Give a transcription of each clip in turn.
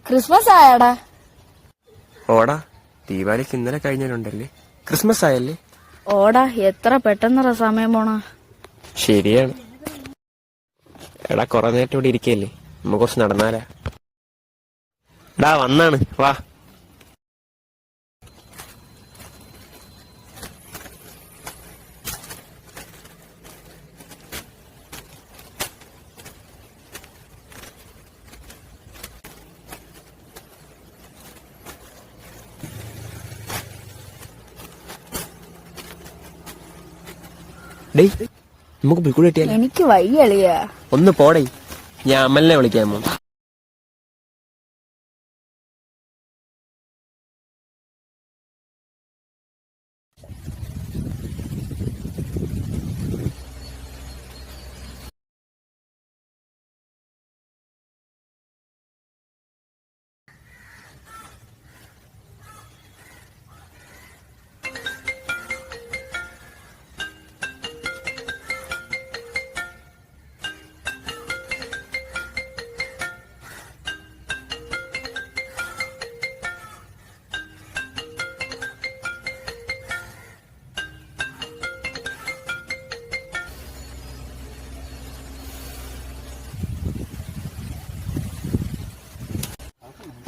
Christmas ആയാടാ? ഓടാ, ദീപാവലിക്ക് ഇന്നലെ കഴിഞ്ഞാലുണ്ടല്ലേ, ക്രിസ്മസ് ആയല്ലേ? ഓടാ, എത്ര പെട്ടെന്നറ സമയം പോണ. ശരിയാണ്. എടാ, കൊറേ നേരത്തെ ഇവിടെ ഇരിക്കല്ലേ, നമുക്ക് കുറച്ച് നടന്നാലാ? എടാ, വന്നാണ്, വാ. നമുക്ക് പുൽക്കൂട് കിട്ടിയാലോ? എനിക്ക് വയ്യളിയാ. ഒന്ന് പോടേ, ഞാൻ അമലിനെ വിളിക്കാൻ പോകും.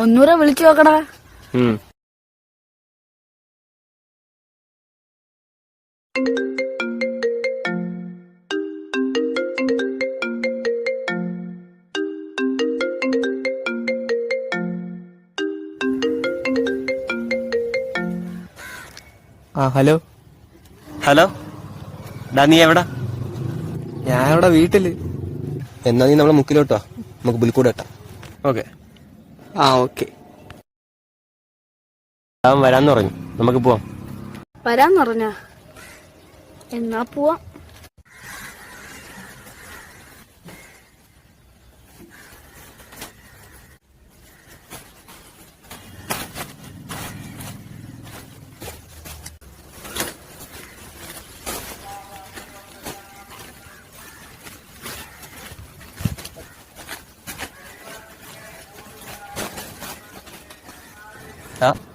ഒന്നൂടെ വിളിച്ചു നോക്കടാ. ഹലോ. ഹലോ, ഡാ, നീ എവിടാ? ഞാൻ ഇവിടെ വീട്ടില്. എന്നാ നീ നമ്മളെ മുക്കിലോട്ടോ, നമുക്ക് പുൽക്കൂട് കെട്ടാം. ഓക്കെ. ഓക്കെ. അവൻ വരാന്ന് പറഞ്ഞു, നമുക്ക് പോവാം. വരാന്ന് പറഞ്ഞ? എന്നാ പോവാം.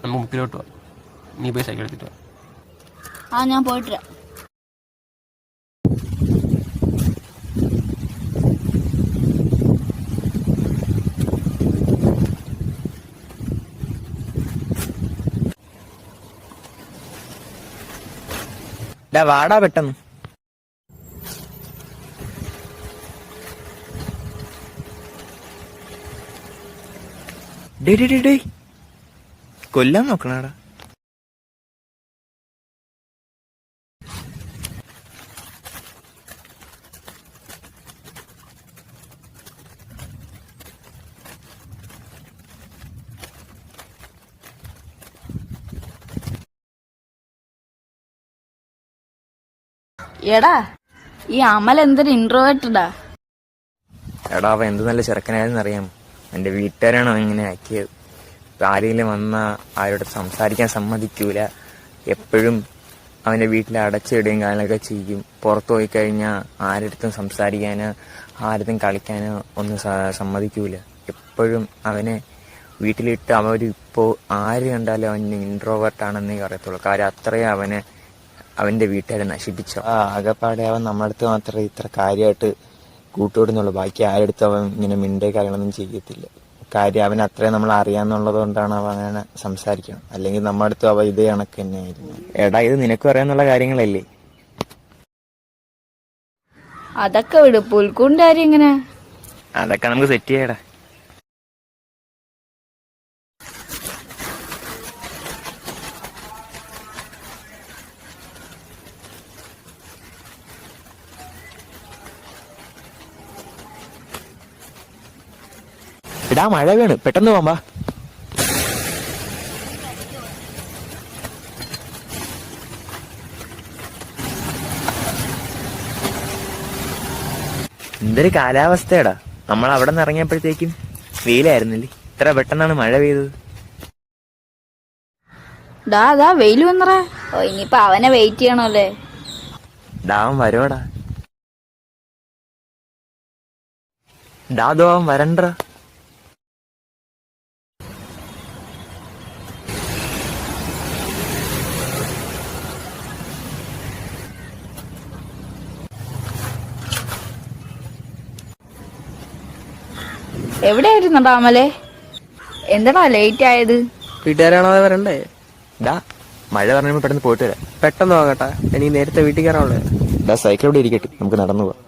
നമുക്ക് മുക്കിലോട്ട് പോവാം. നീ പോയി സൈക്കിൾ എടുത്തിട്ട് വാ. ഞാൻ പോയിട്ടില്ല. വാടാ പെട്ടെന്ന്. കൊല്ലാൻ നോക്കണടാ. എടാ, ഈ അമൽ എന്തൊരു ഇൻട്രോവേർട്ടഡാ. എടാ, അവൻ എന്ത് നല്ല ചെറുക്കനായെന്ന് അറിയാം. എന്റെ വീട്ടുകാരാണ് അവൻ ഇങ്ങനെ ആക്കിയത്. ആരെങ്കിലും വന്ന ആരോട് സംസാരിക്കാൻ സമ്മതിക്കൂല. എപ്പോഴും അവന്റെ വീട്ടിൽ അടച്ചിടുകയും കാര്യങ്ങളൊക്കെ ചെയ്യും. പുറത്തു പോയി കഴിഞ്ഞാൽ ആരടുത്തും സംസാരിക്കാനോ ആരടുത്തും കളിക്കാനോ ഒന്നും സമ്മതിക്കൂല. എപ്പോഴും അവനെ വീട്ടിലിട്ട് അവരിപ്പോ ആര് കണ്ടാലും അവൻ ഇൻട്രോവേർട്ടാണെന്നേ പറയത്തുള്ളൂ. കാര്യം അത്രയും അവന്റെ വീട്ടുകാരെ നശിപ്പിച്ചു. ആകെപ്പാടെ അവൻ നമ്മുടെ അടുത്ത് മാത്രമേ ഇത്ര കാര്യമായിട്ട് കൂട്ടുവിടുന്നുള്ളൂ. ബാക്കി ആരെടുത്തും അവൻ ഇങ്ങനെ മിണ്ടേ കാര്യങ്ങളൊന്നും ചെയ്യത്തില്ല. കാര്യം അവൻ അത്രയും നമ്മൾ അറിയാന്നുള്ളത് കൊണ്ടാണ് അവൻ അങ്ങനെ സംസാരിക്കണം. അല്ലെങ്കിൽ നമ്മുടെ അടുത്ത് അവ ഇതേ കണക്ക് തന്നെയായിരുന്നു. എടാ, ഇത് നിനക്കും അറിയാന്നുള്ള കാര്യങ്ങളല്ലേ? അതൊക്കെ വിട്, പുൽക്കൂടിന്റെ കാര്യം എങ്ങനെ? അതൊക്കെ നമുക്ക് സെറ്റ് ചെയ്യടാ. എടാ, മഴ വീണ്, പെട്ടെന്ന് പോവാ. എന്തൊരു കാലാവസ്ഥയടാ. നമ്മൾ അവിടെ നിന്ന് ഇറങ്ങിയപ്പോഴത്തേക്കും വെയിലായിരുന്നില്ലേ? ഇത്ര പെട്ടെന്നാണ് മഴ പെയ്തത്. ഡാ വെയിൽ വന്നറ. ഇനിയിപ്പൊ അവനെ വെയിറ്റ് ചെയ്യണല്ലേ? അവൻ വരോടാ. അവൻ വരണ്ട. എവിടെയായിരുന്നടാ അമലെ? എന്താടാ ലേറ്റ് ആയത്? വീട്ടുകാരാണോ അതെ വരണ്ടേ? ഡാ മഴ പറഞ്ഞപ്പോൾ പെട്ടെന്ന് പോയിട്ട് വരാം. പെട്ടെന്ന് നോക്കട്ടെ, എനിക്ക് നേരത്തെ വീട്ടിൽ കയറാനുള്ളേ. ഡാ സൈക്കിൾ ഇവിടെ ഇരിക്കട്ടെ, നമുക്ക് നടന്നു പോവാം.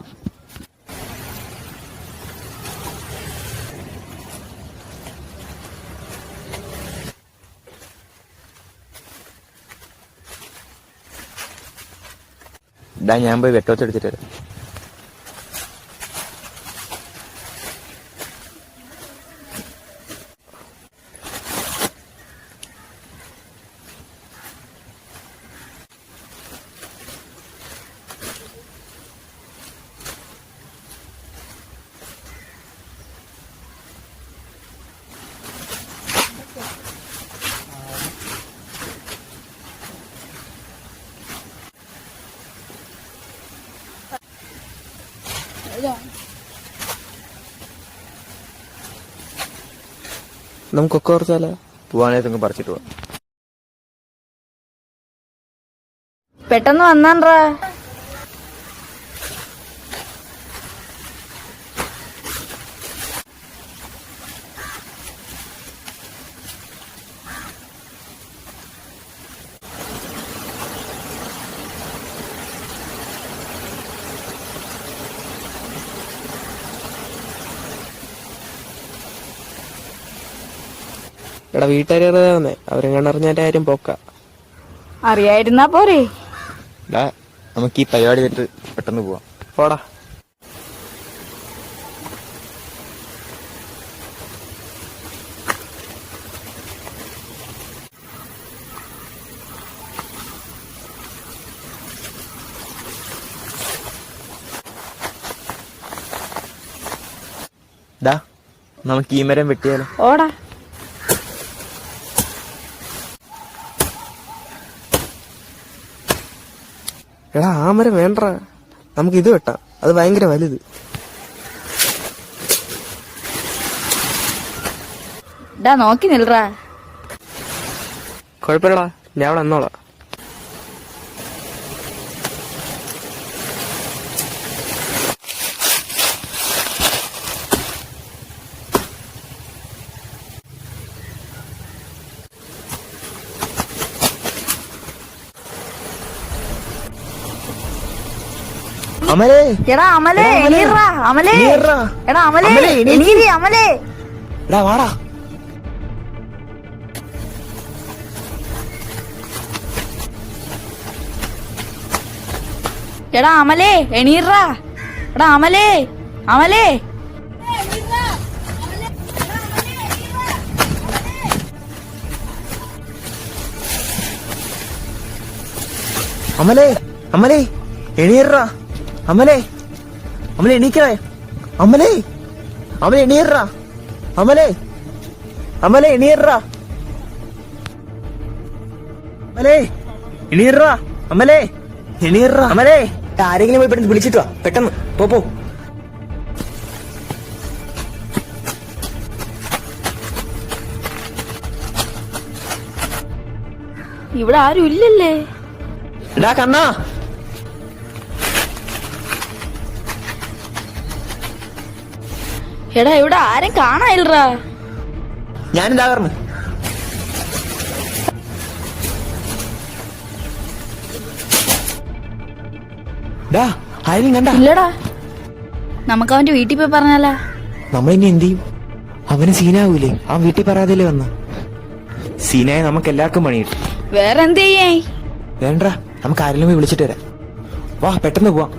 ഡാ ഞാൻ പോയി വെട്ടോത്തെടുത്തിട്ട് വരാം. നമുക്കൊക്കെ ഓർച്ചാലോ? പോവാനായിട്ട് പറിച്ചിട്ട് പോവാം. പെട്ടെന്ന് വന്നാൻറാ. എടാ വീട്ടുകാരെ വന്നേ, അവരും കണ്ടറിഞ്ഞ എന്റെ കാര്യം പോക്ക. അറിയായിരുന്നാ പോരെ. ഡാ നമുക്ക് ഈ പരിപാടി ചെയ്തിട്ട് പെട്ടെന്ന് പോവാം. പോടാ. ഡാ നമുക്ക് ഈ മരം വെട്ടിയാലോ? ഓടാ. എടാ ആ മരം വേണ്ട, നമുക്ക് ഇത് വെട്ടാം, അത് ഭയങ്കര വലുത്. ഡാ നോക്കി നിൽറാ. കുഴപ്പമില്ലടാ, ഞാൻ അവിടെ എന്നോളാം. അമലേ എടാ അമലേ എണീറാ. അമലേ എണീറ്റാ. എടാ അമലേ അമലേ, എണീക്ക്. എണീരി അമലേ. എടാ വാടാ. എടാ അമലേ എണീറാ. എടാ അമലേ അമലേ. അമലേ അമലേ എണീറാ. അമലേ അമലേ എണീക്കണേ. അമലേ അമലേ എണീറാ. അമലേ അമലേ എണീറാ. അമലേ എണീറാ. അമലേ എണീറാ. അമലേ ആരെങ്കിലും പോയി പെട്ടെന്ന് വിളിച്ചിട്ട് വാ, പെട്ടെന്ന് പോ. ഇവിടെ ആരും ഇല്ലല്ലേ? എടാ കണ്ണാ. എടാ ഇവിടെ ആരും കാണാനില്ലറാ. ഞാനെന്താ പറഞ്ഞു? ഡാ ആരെയും കണ്ട? ഇല്ലടാ. നമുക്ക് അവന്റെ വീട്ടിൽ പോയി പറഞ്ഞാലാ? നമ്മളിനി എന്ത് ചെയ്യും? അവന് സീനാവൂലേ? അവൻ വീട്ടിൽ പറയാതില്ലേ വന്ന? സീനായ നമുക്ക് എല്ലാവർക്കും പണി കിട്ടും. വേറെ എന്ത് ചെയ്യേ? വേണ്ട, നമുക്ക് ആരെങ്കിലും പോയി വിളിച്ചിട്ട് വരാം. വാ പെട്ടെന്ന് പോവാം.